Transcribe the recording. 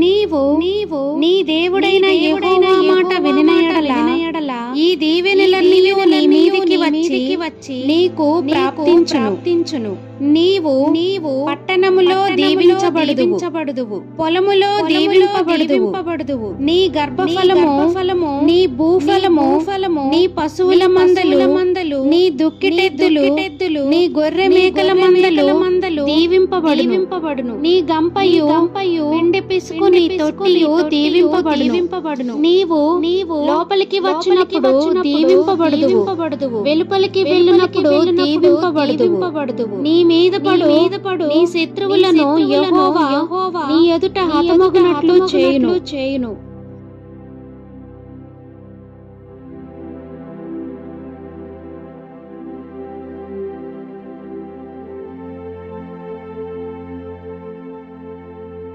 నీవు నీ దేవుడైన యెహోవా మాట వినిన యెడల ఈ దీవెనలన్నీయు నీ మీదికి వచ్చి నీకు ప్రాప్తించును. నీవు పట్టణములో దీవించబడుదువు, పొలములో దీవింపబడుదువు. నీ గర్భఫలము నీ భూఫలము నీ పశువుల మందలు నీ దుక్కిటెద్దులు నీ గొర్రె మేకల మందలు దీవింపబడును. నీ గంపయు వెండి పిసుకు నీ తొట్టియు దీవింపబడును. నీవు లోపలికి వచ్చినప్పుడు దీవింపబడుదువు, వెలుపలికి వెళ్ళినప్పుడు దీవింపబడుదువు. నీ మీద పడు నీ శత్రువులను యెహోవా నీ ఎదుట హతమగునట్లు చేయును.